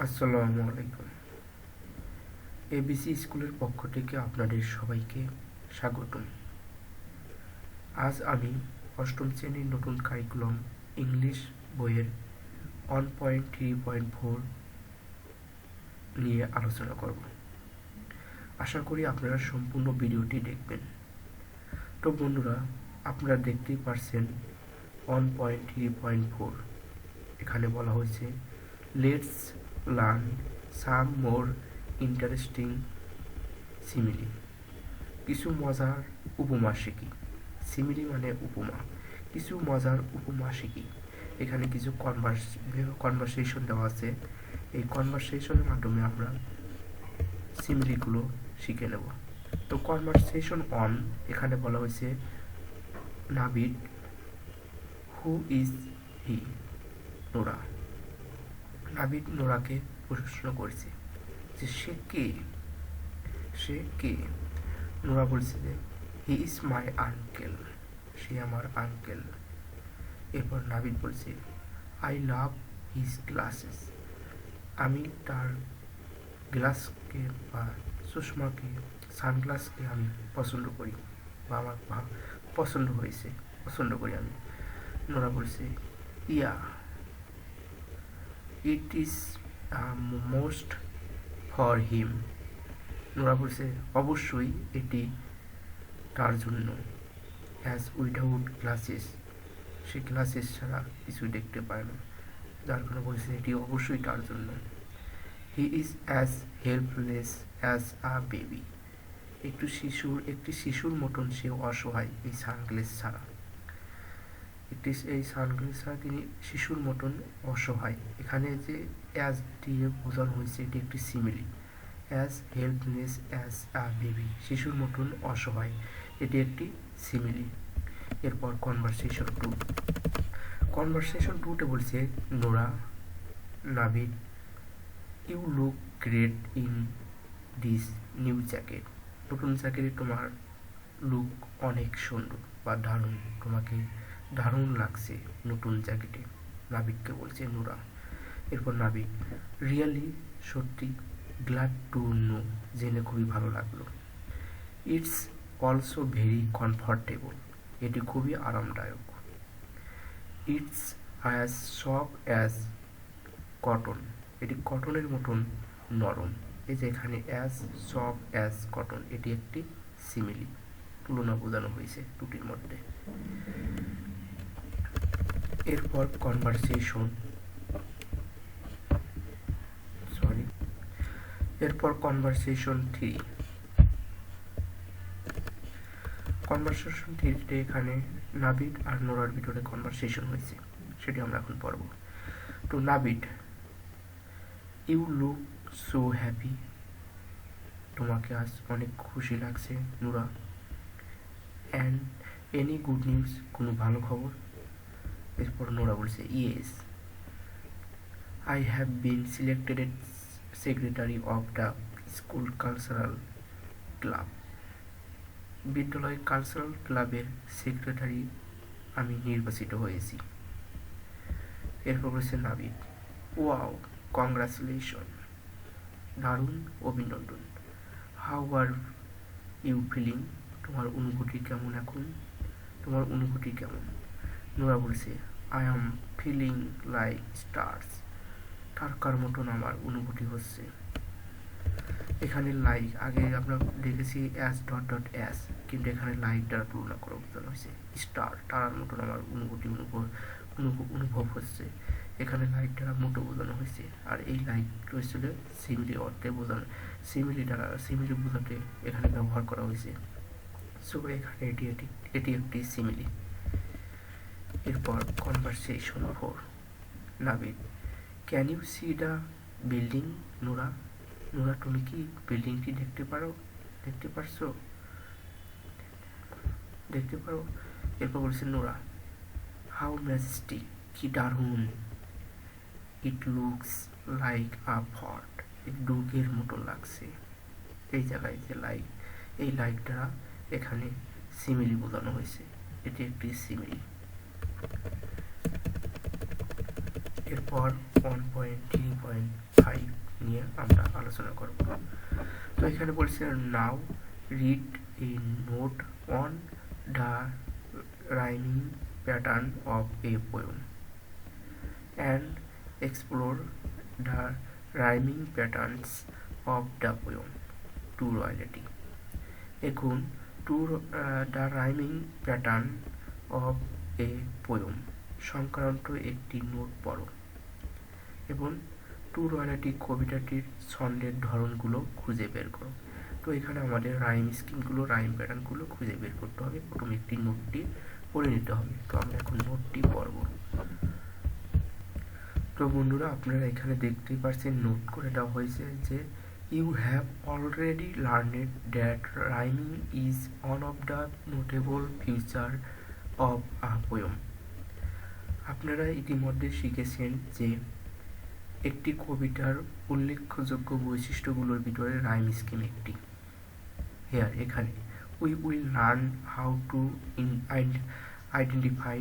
আসসালামু আলাইকুম। এবিসি স্কুলের পক্ষ থেকে আপনাদের সবাইকে স্বাগতম। আজ আমি অষ্টম শ্রেণীর নতুন কারিকুলাম ইংলিশ বইয়ের 1.3.4 নিয়ে আলোচনা করব। আশা করি আপনারা সম্পূর্ণ ভিডিওটি দেখবেন। তো বন্ধুরা, আপনারা দেখতেই পারছেন 1.3.4 এখানে বলা হয়েছে let's learn some more interesting simile. কিছু মজার উপমা শিখি। সিমিলি মানে উপমা। কিছু মজার উপমা শিখি। এখানে কিছু কনভারসেশন দেওয়া আছে। এই কনভারসেশনের মাধ্যমে আমরা সিমিলিগুলো শিখে নেব। তো কনভারসেশন অন এখানে বলা হয়েছে Nabid who is he. Nora. Nabid নোরাকে প্রশ্ন করেছে যে সে কে। নোরা বলছে যে হি ইজ মাই আঙ্কেল, সে আমার আঙ্কেল। এরপর নাবিদ বলছে আই লাভ হিজ গ্লাসেস, আমি তার গ্লাসকে বা চশমাকে সানগ্লাসকে আমি পছন্দ করি বা আমার পছন্দ করি আমি। নোরা বলছে yeah it is most for him. Nora বলছে অবশ্যই এটি তার জন্য। অ্যাজ উইদাউট গ্লাসেস, সে গ্লাসেস ছাড়া কিছু দেখতে পায় না, যার কারণে বলছে এটি অবশ্যই তার জন্য। He is as helpless as a baby, একটি শিশুর মতন সে অসহায় এই সানগ্লাস ছাড়া। এই সানগ্লাস ছাড়া তিনি শিশুর মতন অসহায়। এখানে যে অ্যাজ দিয়ে বোঝানো হয়েছে এটি একটি simile. As helpless as a baby, শিশুর মতন অসহায়, এটি একটি সিমিলি। এরপর কনভারসেশন টুতে বলছে Nora Nabid you look great in this new jacket. নতুন জ্যাকেটে তোমার লুক অনেক সুন্দর বা দারুণ, তোমাকে দারুণ লাগছে নতুন জ্যাকেটে, নাবিদকে বলছে নোরা। এরপর নাবিদ রিয়েলি, সত্যি, গ্ল্যাড টু নো, জেনে খুবই ভালো লাগলো। ইটস অলসো ভেরি কমফর্টেবল, এটি খুবই আরামদায়ক। It's as soft as cotton, এটি কটনের মতন নরম। এই যে এখানে অ্যাজ সফট অ্যাজ কটন, এটি একটি সিমিলি, তুলনা বোঝানো হয়েছে দুটির মধ্যে। এরপর কনভারসেশন 3। কনভারসেশন 3তে এখানে নাবিদ আর নোরার ভিতরে কনভারসেশন হয়েছে, সেটি আমরা এখন পড়ব। তো Nabid you look so happy, তোমাকে আজ অনেক খুশি লাগছে Nora. And any good news, কোনো ভালো খবর। এরপর নোরা বলছে yes, I have been selected secretary of the school cultural club, বিদ্যালয় কালচারাল ক্লাবের সেক্রেটারি আমি নির্বাচিত হয়েছি। এরপর বলছে নাবিদ ওয়াও কংগ্রাচুলেশন, দারুণ অভিনন্দন। হাউ আর ইউ ফিলিং, তোমার অনুভূতি কেমন এখন, তোমার অনুভূতি কেমন। নোরা বলছে I am feeling like stars, তারকার মতন আমার অনুভূতি হচ্ছে। এখানে লাইক আগে আমরা দেখেছি অ্যাস ডট ডট অ্যাস, কিন্তু এখানে লাইক দ্বারা তুলনা করে বোঝানো হয়েছে স্টার, তারার মতন আমার অনুভব হচ্ছে। এখানে লাইক দ্বারা মোটো বোঝানো হয়েছে, আর এই লাইক হয়েছিল সিমিলি অর্থে বোঝানো, সিমিলি বোঝাতে এখানে ব্যবহার করা হয়েছে। সো এখানে এটি একটি সিমিলি। এরপর conversation 4, Nabid can you see the building. Nora তুমি কি বিল্ডিংটি দেখতে পারো? এরপর বলছে নোরা হাউ ম্যাজেস্টিক, কি দারুণ। It looks like a fort, দুর্গের মতো লাগছে। এই জায়গায় যে লাইক, এই লাইক দ্বারা এখানে সিমিলি বোঝানো হয়েছে, এটি একটি সিমিলি। এরপর 1.3.5 5 নিয়ে আমরা আলোচনা করব। তো এখানে বলছে now read a note on the rhyming pattern of a poem and explore the rhyming patterns of the poem to royalty. এখন the rhyming pattern of a poem সংক্রান্ত একটি নোট পড়ো এবং টু রয়্যালিটি কবিতাটির ছন্দের ধরনগুলো খুঁজে বের করো। তো এখানে আমাদের রাইম স্কিমগুলো, রাইম প্যাটার্নগুলো খুঁজে বের করতে হবে, প্রথমে একটি নোটটি পড়ে নিতে হবে। তো আমরা এখন নোটটি পড়ব। তো বন্ধুরা, আপনারা এখানে দেখতেই পাচ্ছেন নোট করে দেওয়া হয়েছে যে you have already learned that rhyming is one of the notable feature of a poem. আপনারা ইতিমধ্যে শিখেছেন যে একটি কবিতার উল্লেখযোগ্য বৈশিষ্ট্যগুলোর ভিতরে রাইম স্কিম একটি। হেয়ার এখানে we will learn how to identify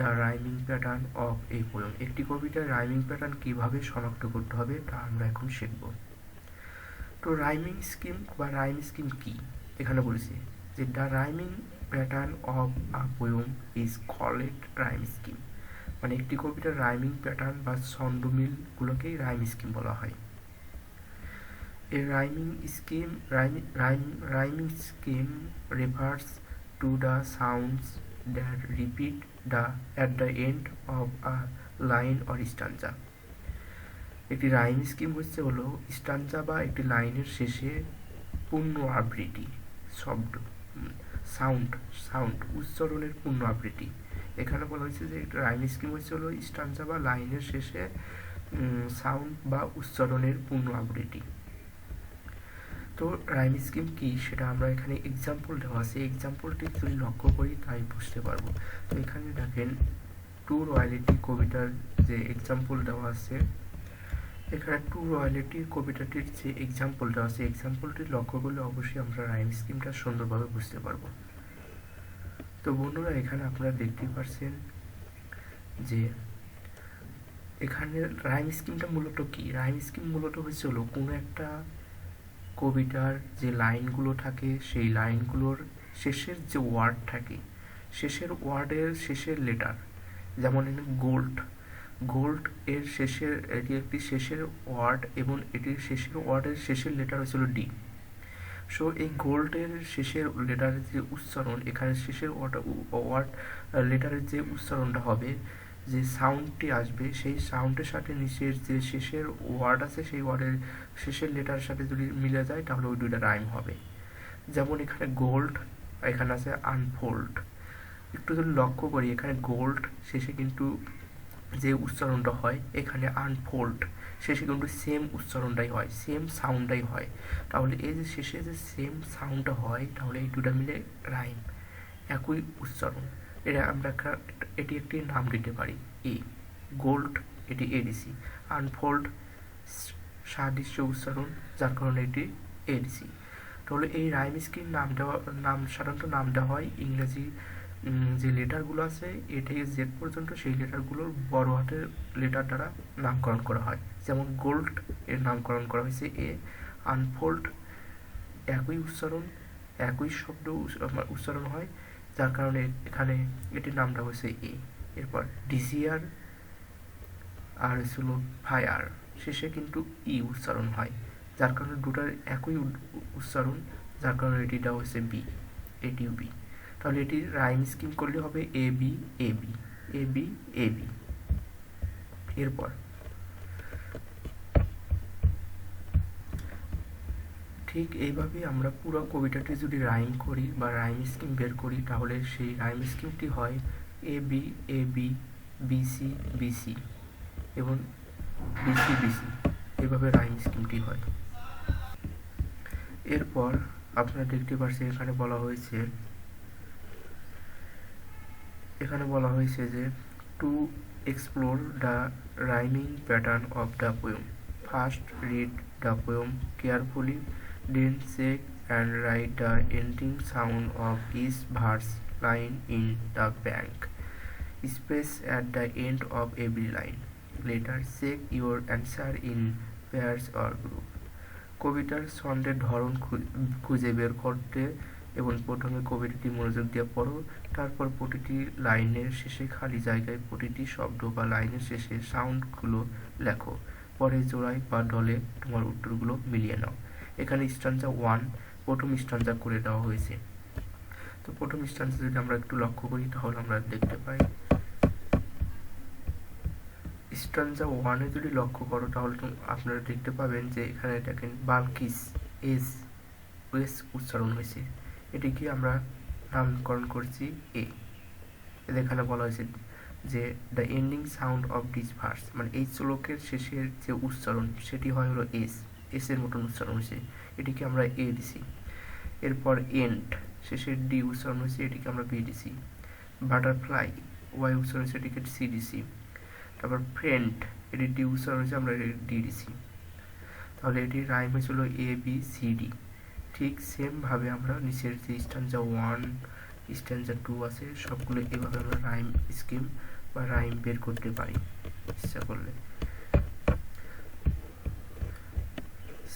the rhyming pattern of a poem. একটি কবিতার রাইমিং প্যাটার্ন কীভাবে শনাক্ত করতে হবে তা আমরা এখন শিখব। তো রাইমিং স্কিম বা রাইম স্কিম কি, এখানে বলেছে যে the rhyming pattern of a poem is called rhyme scheme, মানে একটি কবিতার রাইমিং প্যাটার্ন বা ছন্দমিলগুলোকেই রাইম স্কিম বলা হয়। A rhyming scheme refers to the sounds that repeat at the end of a line or stanza. একটি rhyme scheme হলো stanza বা একটি লাইনের শেষে পূর্ণ আবৃত্তি, শব্দ, সাউন্ড উচ্চারণের পূর্ণ আবৃত্তি। এখানে বলা হয়েছে যে একটি রাইম স্কিম হলো স্টানজা বা লাইনের শেষে সাউন্ড বা উচ্চারণের পূর্ণ আবৃত্তি। তো রাইম স্কিম কি সেটা আমরা এখানে এক্সাম্পল দেওয়া আছে, এক্সাম্পলটি যদি লক্ষ্য করি তাই বুঝতে পারবো। তো এখানে দেখেন টু রয়্যালিটি কবিতার যে এক্সাম্পল দেওয়া আছে, এখানে টু রয়্যালিটির কবিতাটির যে এক্সাম্পল দেওয়া আছে, এক্সাম্পলটি লক্ষ্য করলে অবশ্যই আমরা রাইম স্কিমটা সুন্দরভাবে বুঝতে পারবো। তো বন্ধুরা, এখানে আপনারা দেখতেই পাচ্ছেন যে এখানে রাইম স্কিমটা মূলত কি। রাইম স্কিম মূলত হলো কোনো একটা কবিতার যে লাইনগুলো থাকে সেই লাইনগুলোর শেষের যে ওয়ার্ড থাকে, শেষের ওয়ার্ডের শেষের লেটার, যেমন গোল্ড এর শেষের, এটি একটি শেষের ওয়ার্ড এবং এটির শেষের ওয়ার্ডের শেষের লেটার হয়েছিল ডি। সো এই গোল্ডের শেষের লেটারের যে উচ্চারণ, এখানে শেষের ওয়ার্ড লেটারের যে উচ্চারণটা হবে, যে সাউন্ডটি আসবে, সেই সাউন্ডের সাথে নিচের যে শেষের ওয়ার্ড আছে সেই ওয়ার্ডের শেষের লেটারের সাথে যদি মিলে যায় তাহলে ওই দুইটা রাইম হবে। যেমন এখানে গোল্ড, এখানে আছে আনফোল্ড। একটু যদি লক্ষ্য করি, এখানে গোল্ড শেষে কিন্তু যে উচ্চারণটা হয়, এখানে আনফোল্ড শেষে কিন্তু সেম উচ্চারণটাই হয়, সেম সাউন্ডটাই হয়। তাহলে এই যে শেষে যে সেম সাউন্ডটা হয়, তাহলে এই দুটা মিলে রাইম, একই উচ্চারণ। এটা আমরা এটি একটি নাম দিতে পারি এ। গোল্ড এটি এডিসি, আনফোল্ড সাদৃশ্য উচ্চারণ, যার কারণে এটি এডিসি। তাহলে এই রাইম স্কিম সাধারণত নাম দেওয়া হয় ইংরেজি যে লেটারগুলো আছে এ থেকে জেড পর্যন্ত, সেই লেটারগুলোর বড় হাতের লেটার দ্বারা নামকরণ করা হয়। যেমন গোল্ড এর নামকরণ করা হয়েছে এ, আনফোল্ড একই উচ্চারণ, একই শব্দ উচ্চারণ হয়, যার কারণে এখানে এটির নামটা হয়েছে এ। এরপর ডিসিআর আর ছিল ফায়ার, শেষে কিন্তু ই উচ্চারণ হয়, যার কারণে দুটার একই উচ্চারণ, যার কারণে এটি দেওয়া হয়েছে বি, এটিও বি। তাহলে এটি রাইম স্কিম করলে হবে A B A B A B A B. এরপর ঠিক এইভাবে আমরা পুরো কবিতাটি যদি রাইম করি বা রাইম স্কিম বের করি, তাহলে সেই রাইম স্কিমটি হয় এ বি বিসি বিসি এবং বিসি বিসি, এভাবে রাইম স্কিমটি হয়। এরপর আপনারা দেখতে পাচ্ছেন এখানে বলা হয়েছে যে to explore the rhyming pattern of the poem, first read the poem carefully, then check and write the ending sound of each verse line in the blank space at the end of every line. Later check your answer in pairs or group. কবিতার ছন্দের ধরন খুঁজে বের করতে এবং প্রথমে কবিতাটি মনোযোগ দিয়ে পড়ো, তারপর প্রতিটি লাইনের শেষে খালি জায়গায় প্রতিটি শব্দ বা লাইনের শেষে সাউন্ডগুলো লেখো, পরে জোড়ায় বা দলে তোমার উত্তরগুলো মিলিয়ে নাও। এখানে স্ট্যান্জা 1 প্রথম স্ট্যান্জা করে দেওয়া হয়েছে। তো প্রথম স্ট্যান্জা যদি আমরা একটু লক্ষ্য করি তাহলে আমরা দেখতে পাই, স্ট্যান্জা 1-এ যদি লক্ষ্য করো তাহলে আপনারা দেখতে পাবেন যে এখানে দেখেন বালকিস এস উচ্চারণ হয়েছে, এটিকে আমরা নামকরণ করছি এ। এখানে বলা হয়েছে যে the ending sound of this verse, মানে এই শ্লোকের শেষের যে উচ্চারণ সেটি হয় হলো এস এর মতন উচ্চারণ হয়েছে, এটিকে আমরা এ দিছি। এরপর এন্ড শেষের ডি উচ্চারণ হয়েছে, এটিকে আমরা বি দিছি। বাটারফ্লাই ওয়াই উচ্চারণ হয়েছে, এটিকে সি দিছি। তারপর ফ্রেন্ড এটি ডি উচ্চারণ হয়েছে, আমরা ডি দিছি। তাহলে এটি রাইম হয়েছিল এ বি সি ডি। ঠিক সেমভাবে আমরা নিচের যে স্ট্যান্জা 1 স্ট্যান্জা 2 আছে সবগুলো এভাবে আমরা রাইম স্কিম বা রাইম বের করতে পারি ইচ্ছা করলে।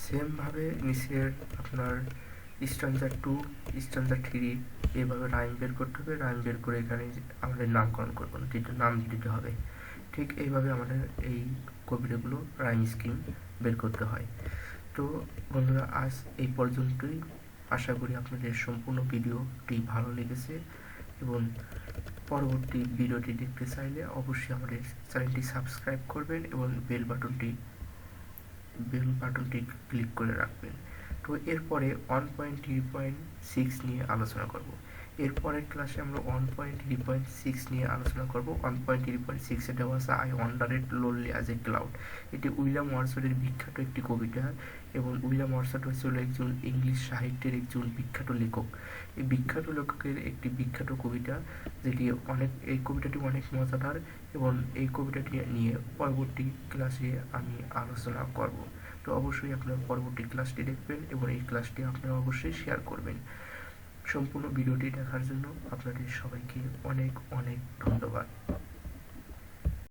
সেমভাবে নিচের আপনার স্ট্যান্জা 2 স্ট্যান্জা 3 এভাবে রাইম বের করতে হবে। রাইম বের করে এখানে আমাদের নামকরণ করবো না, নাম দিতে হবে। ঠিক এইভাবে আমাদের এই কবিতাগুলো রাইম স্কিম বের করতে হয়। তো বন্ধুরা আজ এই পর্যন্তই। আশা করি আপনাদের সম্পূর্ণ ভিডিওটি ভালো লেগেছে এবং পরবর্তী ভিডিওটি দেখতে চাইলে অবশ্যই আমাদের চ্যানেলটি সাবস্ক্রাইব করবেন এবং বেল বাটনটি ক্লিক করে রাখবেন। তো এরপরে 1.3.6 নিয়ে আলোচনা করব। এরপরের ক্লাসে আমরা 1.3.6 নিয়ে আলোচনা করব। 1.3.6 এ দেওয়া আছে I wandered lonely as a cloud. এটি উইলিয়াম ওয়ার্ডসওয়ার্থের বিখ্যাত একটি কবিতা এবং উইলিয়াম ওয়ার্ডসওয়ার্থ হচ্ছিল একজন ইংলিশ সাহিত্যের একজন বিখ্যাত লেখক। এই বিখ্যাত লেখকের একটি বিখ্যাত কবিতা যেটি এই কবিতাটি অনেক মজাদার এবং এই কবিতাটি নিয়ে পরবর্তী ক্লাসে আমি আলোচনা করব। তো অবশ্যই আপনারা পরবর্তী ক্লাসটি দেখবেন এবং এই ক্লাসটি আপনারা অবশ্যই শেয়ার করবেন। সম্পূর্ণ ভিডিওটি দেখার জন্য আপনাদের সবাইকে অনেক অনেক ধন্যবাদ।